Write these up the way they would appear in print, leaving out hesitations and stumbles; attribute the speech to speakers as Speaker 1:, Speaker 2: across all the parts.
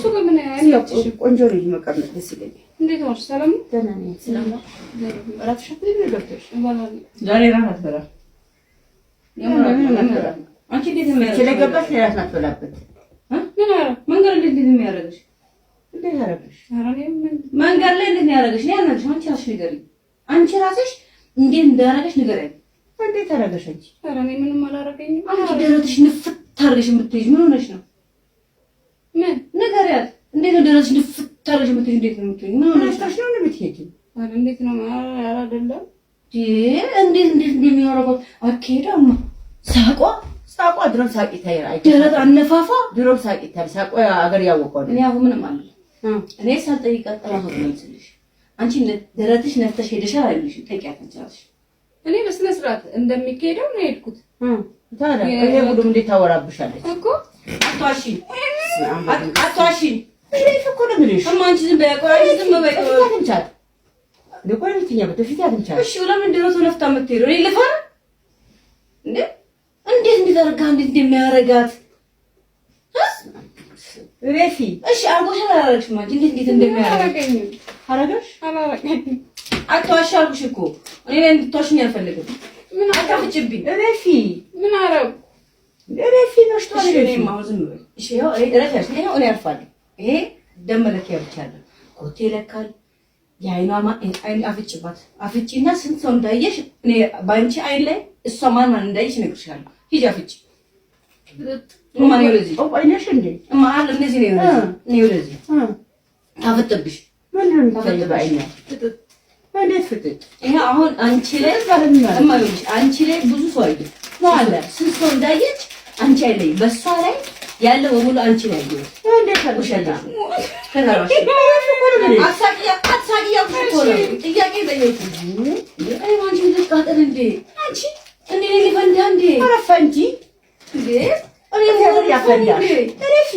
Speaker 1: እሱ ግን ምን ያለችሽ
Speaker 2: ቆንጆ ልጅ መቀመጥ ደስ ይለኛል።
Speaker 1: እንዴት ነው? ሰላም
Speaker 2: ደህና ነኝ። ሰላም ነው። እራትሽ ገብተሽ
Speaker 3: ዛሬ እራት አትበላም። አንቺ እንዴት ነው
Speaker 2: ስለገባሽ እራት አትበላበት?
Speaker 3: ምን አረ መንገድ እንዴት የሚያደርግሽ?
Speaker 2: እንዴት አደረግሽ?
Speaker 3: መንገድ ላይ እንዴት ነው ያደረግሽ? እኔ አልነግርሽ። አንቺ ራስሽ ንገሪኝ። አንቺ ራስሽ እንዴት እንዳደረገሽ ንገሪኝ።
Speaker 2: እንዴት አደረገሽ አንቺ?
Speaker 1: ኧረ እኔ ምንም አላደረገኝም።
Speaker 3: አንቺ ደረትሽ ንፍት አድርገሽ የምትይዥ ምን ሆነሽ ነው?
Speaker 1: ምን
Speaker 3: ንገሪያት። እንዴት ነው ደረትሽ ንፍት አድርገሽ የምትይዥ? እንዴት ነው የምትይዥ? ምን ሆነሽ
Speaker 2: ነው? ነው የምትሄጂው?
Speaker 1: ኧረ እንዴት ነው? ኧረ አይደለም።
Speaker 3: እንዴት እንደሚያደርገው አትሄዳማ።
Speaker 2: ሳቋ ድሮም ሳቂታ ይራይ
Speaker 3: ደረት አነፋፋ
Speaker 2: ድሮም ሳቂታ ሳቋ አገር ያወቀው
Speaker 3: እኔ አሁን ምንም አለ እኔ ሳልጠይቃት ጠራሁ ነው እንስልሽ። አንቺ ደረትሽ ነፍተሽ ሄደሻል አይልሽ? ጠይቂያት እንቻለሽ።
Speaker 1: እኔ በስነ ስርዓት እንደሚካሄደው ነው የሄድኩት።
Speaker 2: ታዲያ እኔ ሁሉም እንዴት ታወራብሻለች
Speaker 1: እኮ
Speaker 3: አቷሺ
Speaker 2: እኔ እኮ ነው የምልሽ።
Speaker 3: አንቺ ዝም በይ ቆይ፣ ዝም በይ
Speaker 2: አትንቻት ለቆይ ልትኛ በፊት አትንቻት።
Speaker 3: እሺ ለምን ድረቱ ነፍታ የምትሄደው? እኔ ልፈራ እንዴ? እንዴት እንዲዘርጋ እንዴት እንደሚያረጋት
Speaker 2: ሬፊ
Speaker 3: እሺ አርጎሽ አላረግሽም። አንቺ እንዴት እንደሚያረጋኝ
Speaker 2: አረጋሽ
Speaker 1: አላረጋኝም።
Speaker 3: አትዋሺ አልኩሽ እኮ እኔ እንድትዋሽኝ አልፈልግም።
Speaker 1: ምን
Speaker 3: አታፍጭብኝ።
Speaker 2: ሬፊ
Speaker 1: ምን አረው
Speaker 2: ሬፊ ነው ሽታሽ
Speaker 3: እኔ ማውዝ ነው። እሺ ያው ረጃሽ ነው። እኔ አርፋለሁ። ይሄ ደም መለኪያ ብቻ አለ። ኮቴ ይለካል። የአይኗ አይን አፍጭባት አፍጭና ስንት ሰው እንዳየሽ እኔ ባንቺ አይን ላይ እሷ ማን እንዳየሽ እነግርሻለሁ። ሂጂ አፍጭ። ማን ይወለዚህ
Speaker 2: አይነሽ እንዴ
Speaker 3: ማን እንደዚህ ነው ይወለዚህ ነው ይወለዚህ ታፈጥብሽ
Speaker 2: ምን ነው ታፈጥባይኛ እንዴት ፍጥጥ
Speaker 3: ይሄ አሁን አንቺ ላይ እማይልሽ አንቺ ላይ ብዙ ሰው አይደል አለ ስንት ሰው እንዳየች አንቺ አይለይ በሷ ላይ ያለው በሙሉ አንቺ ላይ አይደል እንዴት ታውሻለሽ? ከዛራሽ አሳቂያ ጥያቄ ጠየቁ። አይ አንቺ ልትቃጠል እንዴ? አንቺ እንዴ ሊፈንዳ እንዴ? አረፈንጂ እንዴ? እኔ ሞር ያፈንዳሽ ረፊ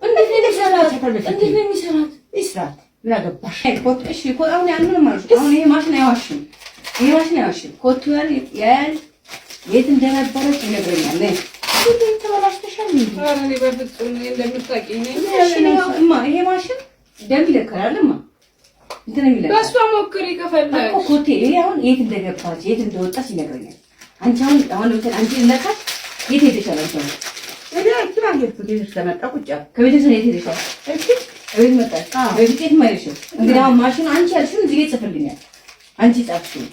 Speaker 3: እንዴት ነው የሚሰራት? እንዴት ነው የሚሰራት? ይስራት ምን አገባሽ? ኮት እሺ ኮት አሁን ያን ምን ማለት አሁን ይሄ ማሽን አይዋሽም። ይሄ ማሽን አይዋሽም። ኮት ያል የት እንደነበረች ይነግረኛል። ነይ እንዴ ተበላሽተሻል እንዴ?
Speaker 1: ኧረ እኔ በፍጹም እንደምታውቂኝ ነኝ።
Speaker 3: ይሄ ማሽን ደም ይለካልማ። እንትን የሚለካ
Speaker 1: በሷ ሞክሪ ከፈለግሽ
Speaker 3: እኮ ኮቴ ይሄ አሁን የት እንደገባች የት እንደወጣች ይነግረኛል። አንቺ አሁን ለምን አንቺ ለካሽ የት ሄደሻል? አንቺ
Speaker 2: እኔ ትራንስፖርት ቤት ተመጣ ቁጭ
Speaker 3: ከቤተሰብ የት ሄደሻል? እሺ እቤት መጣሽ? በፊት የት ማይልሽው? እንግዲህ አሁን ማሽኑ አንቺ ያልሽውን እዚህ ጋር ይጽፍልኛል። አንቺ ጻፍሽው።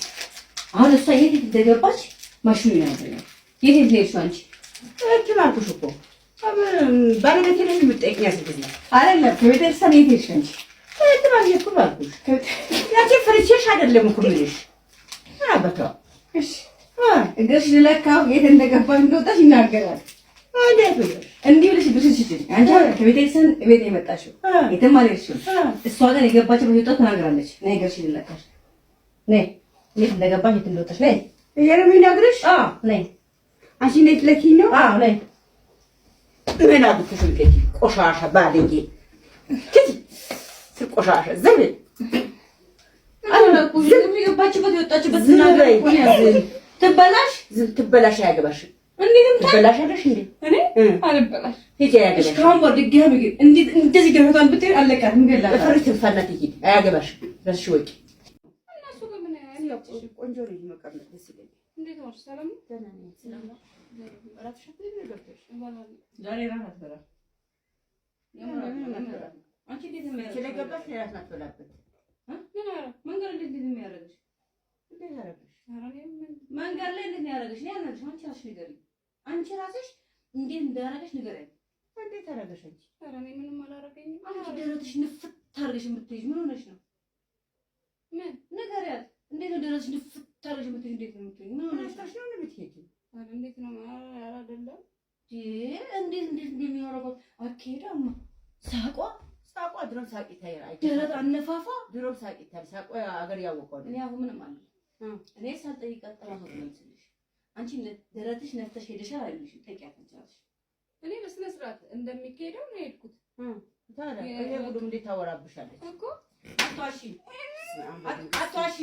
Speaker 3: አሁን እሷ የት እንደገባች ማሽኑ ይነግረኛል። የት ሄደሽው አንቺ?
Speaker 2: እትማልኩሽ እኮ ባለቤቴ ላይ የምትጠይቂኝ አስገኝ
Speaker 3: አይደለም ከቤተሰብ የት ሄደሽ አንቺ?
Speaker 2: እትማልኩ ባልኩሽ ያቺ ፍርቼሽ አይደለም እኮ የምልሽ አባቷ
Speaker 3: እሺ እግርሽ ልለካው የት እንደገባች እንደወጣች ይናገራል።
Speaker 2: እንዴት
Speaker 3: እንዲህ ብለሽ ብትሽሽ አንቺ ከቤተሰብ ቤት የመጣሽው የትም አልሄድሽም። እሷ ግን የገባችው በህይወቷ ተናግራለች። ነይ እግርሽ ልለካሽ። ነይ የት እንደገባች የት እንደወጣች ነይ።
Speaker 2: ይሄ ነው የሚነግርሽ?
Speaker 3: ነይ
Speaker 2: አንቺ እንዴት ለኪኝ ነው?
Speaker 3: ነይ
Speaker 2: ምን አድርገሽ ልከኝ? ቆሻሻ ባለጌ ቆሻሻ ዘብ
Speaker 3: የገባችበት የወጣችበት ዝናገር እኮ ነው።
Speaker 2: ትበላሽ አያገባሽም።
Speaker 3: እንዴት
Speaker 2: ትበላሻለሽ እንዴ?
Speaker 1: እኔ አልበላሽ
Speaker 2: ሂጂ አያገባሽም።
Speaker 3: እስካሁን ጓደኛዬ ቢገኝ እንዴት እንደዚህ ገበታን ብትይ አለቃት ምንገላ
Speaker 2: ፈሪት ፈናት ይሄድ አያገባሽም። በስሽ ወጪ
Speaker 1: እነሱ ግን ምን ያለችሽ
Speaker 2: ቆንጆ ልጅ መቀመጥ ደስ ይለኛል።
Speaker 1: እንዴት ነው? ሰላም
Speaker 2: ደህና ነኝ። ሰላም ነው። እራትሽ ገብተሽ
Speaker 3: ዛሬ እራት አትበላም። አንቺ እንዴት ነው
Speaker 2: ስለገባሽ እራት አትበላበት?
Speaker 1: ምን አረ
Speaker 3: መንገድ እንዴት የሚያደርግሽ?
Speaker 2: እንዴት አደረግሽ?
Speaker 3: መንገድ ላይ እንዴት ያደርግሽ? እኔ አልነግርሽ። አንቺ ራስሽ ንገሪኝ። አንቺ ራስሽ እንዴት እንዳደረገሽ ንገሪኝ።
Speaker 2: እንዴት አደረገሽ አንቺ?
Speaker 1: ኧረ እኔ ምንም አላደረገኝም።
Speaker 3: አንቺ ደረትሽ ንፍት አድርገሽ የምትይዥ ምን ሆነሽ ነው?
Speaker 1: ምን
Speaker 3: ንገሪያት። እንዴት ነው ደረትሽ ንፍት አድርገሽ የምትይዥ? እንዴት ነው የምትይዥ? ምን ሆነሽ ነው?
Speaker 2: ነው የምትሄጂው?
Speaker 1: ኧረ እንዴት ነው? ኧረ አይደለም።
Speaker 3: እንዴት እንደሚያደርገው አትሄዳማ።
Speaker 2: ሳቋ ድሮም ሳቂታ ይራይ
Speaker 3: ደረት አነፋፋ
Speaker 2: ድሮም ሳቂታ ሳቋ አገር ያወቀው
Speaker 3: እኔ አሁን ምንም አለ እኔ ሳልጠይቃት ጠራሁ ነው እንስልሽ። አንቺ ደረትሽ ነፍተሽ ሄደሻል አይልሽ? ጠይቂያት እንቻለሽ።
Speaker 1: እኔ በስነ ስርዓት እንደሚካሄደው ነው የሄድኩት።
Speaker 2: ታዲያ ይሄ ሁሉም እንዴት ታወራብሻለች
Speaker 1: እኮ
Speaker 3: አቷሺ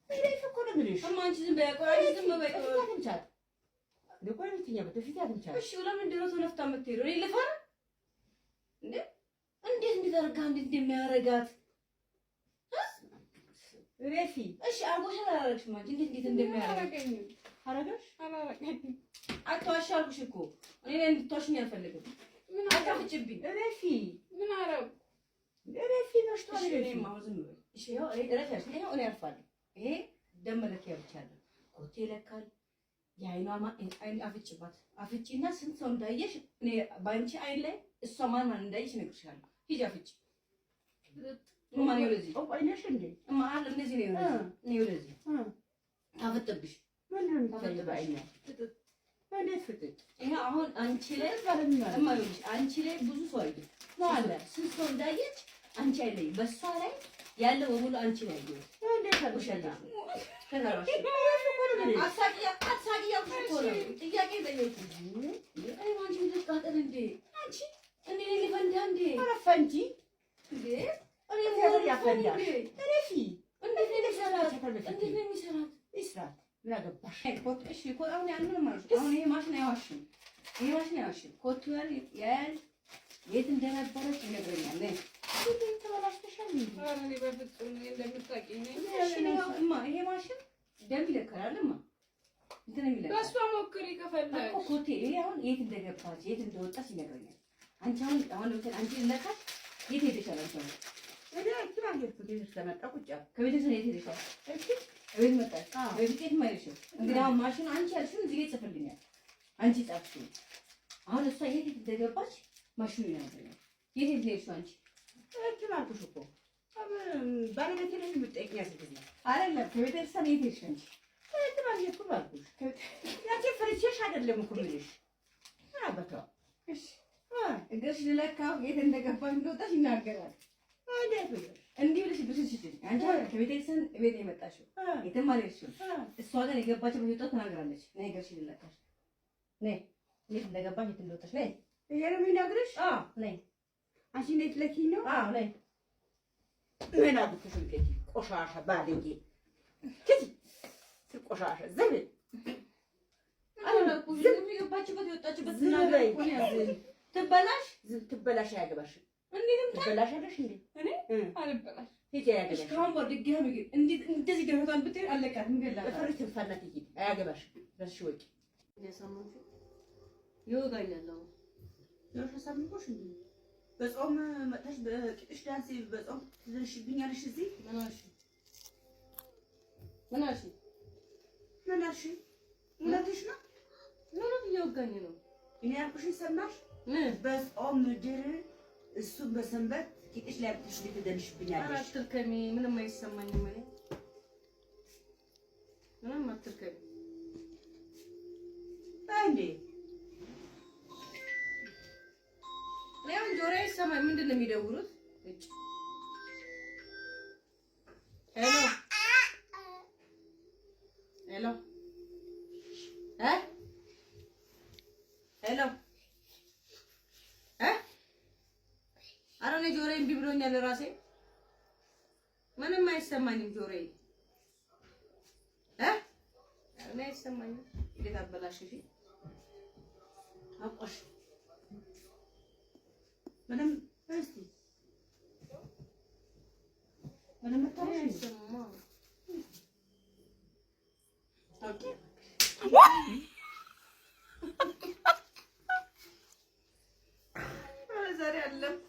Speaker 2: እኔ እኮ ነው የምልሽ።
Speaker 3: አንቺ ዝም በይ ቆይ፣ ዝም በይ
Speaker 2: አትንቻት ለቆይ ልትኛ በፊት አትንቻት።
Speaker 3: እሺ ለምን ደረቱ ነፍታ የምትሄደው? እኔ ልፈራ እንዴ? እንዴት አድርጋ እንዴት እንደሚያረጋት
Speaker 2: ረፊ
Speaker 3: እሺ አርጎሻል አላረግሽም አንቺ እንዴት እንደሚያረጋኝ
Speaker 2: አረጋሽ
Speaker 1: አላረገኝም።
Speaker 3: አትዋሽ አልኩሽ እኮ እኔ እንድትዋሽኝ አልፈልግም።
Speaker 1: ምን
Speaker 3: አታፍጭብኝ።
Speaker 2: ረፊ
Speaker 1: ምን አረብ
Speaker 2: ረፊ ነሽቷል።
Speaker 3: እሺ
Speaker 2: ረፊ
Speaker 3: እኔ ማው ዝም ብሎ እሺ ያው ረፊያሽ ይሄው እኔ አልፋለሁ። ይሄ ደም መለኪያ ብቻ ነው። ኮቴ ይለካል። የአይኗ አይን አፍጭባት አፍጭና ስንት ሰው እንዳየሽ እኔ ባንቺ አይን ላይ እሷ ማን እንዳየሽ እነግርሻለሁ። ሂጂ አፍጭ ማን ይወለዚ
Speaker 2: አይነሽ እንዴ
Speaker 3: ማን እንደዚህ ነው ይወለዚ ነው ይወለዚ ታፈጥብሽ
Speaker 2: ምንድን ታፈጥባይኛ እንዴት ፍጥጥ
Speaker 3: ይሄ አሁን አንቺ ላይ እማይልሽ አንቺ ላይ ብዙ ሰው አይደል ነው አለ ስንት ሰው እንዳየች አንቺ አይለይ በሷ ላይ ያለው በሙሉ አንቺ ላይ ነው
Speaker 2: እንዴት አልኩሽላ
Speaker 3: ተራራሽ አሳቂያ እኮ ነው ጥያቄ ጠየቁ አይ አንቺ ልትቃጠል እንዴ አንቺ እንዴ ሊፈንዳ እንዴ
Speaker 2: አረፈንጂ
Speaker 3: እንዴ
Speaker 2: እኔ ሞር ያፈንዳ ረፊ
Speaker 3: እንዴት ነው የሚሰራት
Speaker 2: ይስራት ምን አገባሽ
Speaker 3: እሺ ኮት አሁን ያንን ማለት አሁን ይሄ ማሽን አይዋሽም። ይሄ ማሽን አይዋሽም። ኮቱ ያል የት እንደነበረች ይነግረኛል። ነይ
Speaker 2: ተበላሽተሻል እንዴ?
Speaker 1: እኔ በፍጹም እንደምታውቂኝ ነኝ።
Speaker 3: እሺ ነው እማ ይሄ ማሽን ደም ይለካል እማ እንትን ይለካል።
Speaker 1: በሷ ሞክሪ ከፈለግሽ
Speaker 3: እኮ ኮቴ ይሄ አሁን የት እንደገባች የት እንደወጣች ይነግረኛል። አንቺ አሁን ለምሳሌ አንቺ ይለካል የት ሄደሻል አንቺ አሁን
Speaker 2: እኔ አክራ ሄድኩ ቤት ተመጣ ቁጭ
Speaker 3: ከቤተሰብ የት ሄደሻል?
Speaker 2: እሺ
Speaker 3: ቤት መጣች። በፊት ማይልሽም እንግዲህ አሁን ማሽኑ አንቺ ያልሽውን እዚህ ጋር ይጽፍልኛል። አንቺ ጻፍሽው። አሁን እሷ የት እንደገባች ማሽኑ ይነግረኛል። የት ሄድሽ አንቺ?
Speaker 2: እቺ ማልኩሽ እኮ ባለቤቴ ነኝ የምትጠይቂኝ ያስገኝ
Speaker 3: አይደለም ከቤተሰብ የት ሄድሽ አንቺ?
Speaker 2: እቺ ማልኩሽ እኮ ባልኩሽ ያቺ ፍርቼሽ አይደለም እኮ የምልሽ አባቷ
Speaker 3: እሺ እግርሽ ልለካው የት እንደገባች እንደወጣች ይናገራል።
Speaker 2: እንዴት ነው
Speaker 3: እንዲህ ብለሽ ብስሽሽ አንቺ ከቤተሰብ ቤት የመጣሽው የትም አልሄድሽም። እሷ ግን የገባችበት ወጣት ተናግራለች። ነይ እግርሽ ልለካሽ ነይ የት እንደገባች የት እንደወጣች ነይ
Speaker 2: የረሚ ነግርሽ
Speaker 3: ነይ
Speaker 2: አንቺ እንዴት ለኪኝ ነው
Speaker 3: ነይ
Speaker 2: ምን አብኩሽ እንዴት ቆሻሻ ባለጌ ከዚ ቆሻሻ ዘብ
Speaker 3: አላልኩ ዝም የገባችበት የወጣችበት ተናግራለች። እኮ ያዝ ትበላሽ
Speaker 2: ትበላሽ ያገባሽ
Speaker 3: እንዴትም
Speaker 2: ትበላሻለሽ እንዴ
Speaker 1: እኔ አልበላሽ
Speaker 2: ሂጂ ያገባሽ
Speaker 3: እስካሁን በድጋሚ ግን እንዴት እንደዚህ ገፈቷን ብትይ አለቃትም ገላታ
Speaker 2: ፍርት ፈናት ሂጂ አያገባሽ ረሽ ወቂ
Speaker 3: የሰማሽ ይወጋኛል ነው
Speaker 2: ያሽ ሰምቶሽ እንዴ በጾም መጣሽ በቂጥሽ ዳንስ በጾም ትዝሽብኛለሽ እዚህ
Speaker 3: ምን አልሽ
Speaker 2: እውነትሽ ነው
Speaker 3: ምን እየወጋኝ ነው
Speaker 2: እኔ ያልኩሽን ሰማሽ በጾም ምድር እሱን በሰንበት ቂጥሽ ላይ አጥሽ ልትደንሽብኛለሽ
Speaker 3: አትርከሚ ምንም አይሰማኝም እኔ ምንም አትርከሚ
Speaker 2: እንዴ
Speaker 3: ለምን ጆሮ አይሰማኝ ምንድን ነው የሚደውሉት ሄሎ ሄሎ ሄሎ ኧረ እኔ ጆሮዬ እምቢ ብሎኛል ራሴ ምንም አይሰማኝም ጆሮዬ እኔ አይሰማኝም እንዴት አበላሽሽ
Speaker 2: አቆሽ ምንም እስቲ ምንም
Speaker 3: አይሰማ ዛሬ አለኩ